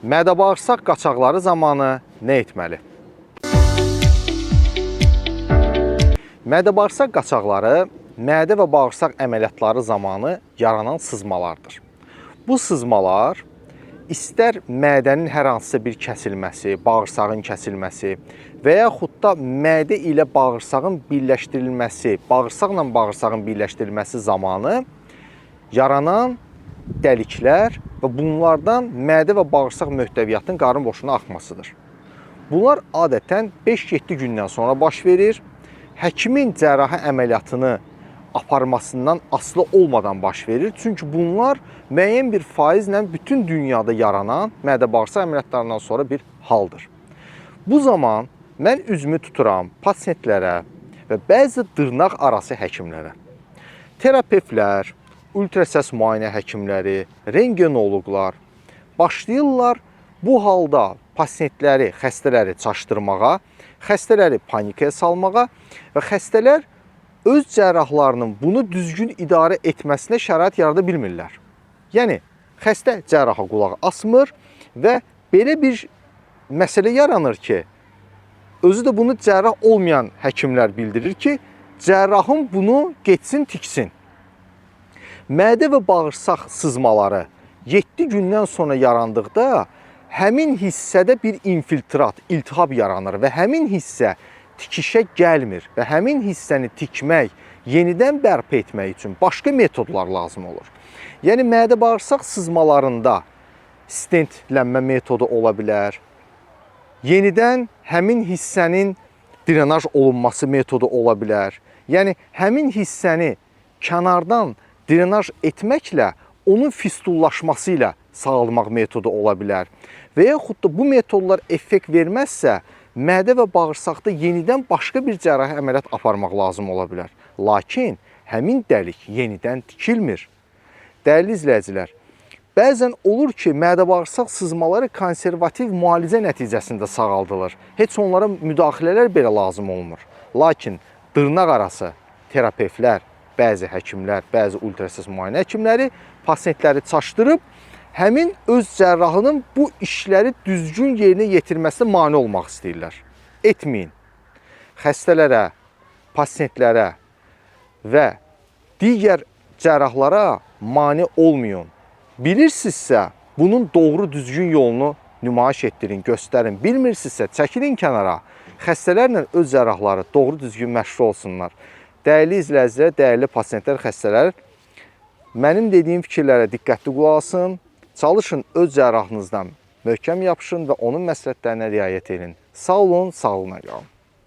Mədə-bağırsaq qaçaqları zamanı nə etməli? Mədə-bağırsaq qaçaqları mədə və bağırsaq əməliyyatları zamanı yaranan sızmalardır. Bu sızmalar istər mədənin hər hansısa bir kəsilməsi, bağırsağın kəsilməsi və yaxud da mədə ilə bağırsağın birləşdirilməsi, bağırsaqla bağırsağın birləşdirilməsi zamanı yaranan dəliklər və bunlardan mədə və bağırsaq möhtəviyyatının qarın boşluğuna axmasıdır. Bunlar adətən 5-7 gündən sonra baş verir. Həkimin cərrahi əməliyyatını aparmasından asılı olmadan baş verir. Çünki bunlar müəyyən bir faizlə bütün dünyada yaranan mədə-bağırsaq əməliyyatlarından sonra bir haldır. Bu zaman mən üzümü tuturam pasientlərə və bəzi dırnaq arası həkimlərə. Terapevtlər, ultrasəs müayinə həkimləri, rengenoloqlar başlayırlar bu halda pasientləri, xəstələri çaşdırmağa, xəstələri panikaya salmağa və xəstələr öz cərrahlarının bunu düzgün idarə etməsinə şərait yarada bilmirlər. Yəni, xəstə cərraha qulaq asmır və belə bir məsələ yaranır ki, özü də bunu cərrah olmayan həkimlər bildirir ki, cərrahın bunu getsin, tiksin. Mədə və bağırsaq sızmaları 7 gündən sonra yarandıqda həmin hissədə bir infiltrat, iltihab yaranır və həmin hissə tikişə gəlmir və həmin hissəni tikmək, yenidən bərpa etmək üçün başqa metodlar lazım olur. Yəni, mədə-bağırsaq sızmalarında stentlənmə metodu ola bilər, yenidən həmin hissənin drenaj olunması metodu ola bilər. Yəni, həmin hissəni kənardan drenaj etməklə onun fistullaşması ilə sağalmaq metodu ola bilər. Və yaxud da bu metodlar effekt verməzsə, mədə və bağırsaqda yenidən başqa bir cərrahi əməliyyat aparmaq lazım ola bilər. Lakin həmin dəlik yenidən tikilmir. Dəyərli izləyicilər, bəzən olur ki, mədə-bağırsaq sızmaları konservativ müalicə nəticəsində sağaldılır. Heç onlara müdaxilələr belə lazım olmur. Lakin dırnaq arası terapevtlər, bəzi həkimlər, bəzi ultrasəs müayinə həkimləri pasientləri çaşdırıb həmin öz cərrahının bu işləri düzgün yerinə yetirməsinə mane olmaq istəyirlər. Etməyin. Xəstələrə, pasientlərə və digər cərrahlara mane olmayın. Bilirsinizsə, bunun doğru düzgün yolunu nümayiş etdirin, göstərin. Bilmirsinizsə, çəkilin kənara. Xəstələrlə öz cərrahları doğru düzgün məşğul olsunlar. Dəyərli izləyicilər, dəyərli pasientlər, xəstələr, mənim dediyim fikirlərə diqqətli qulaq asın. Çalışın öz cərrahınızdan möhkəm yapışın və onun məsləhətlərinə riayət edin. Sağ olun, sağlığına qalın.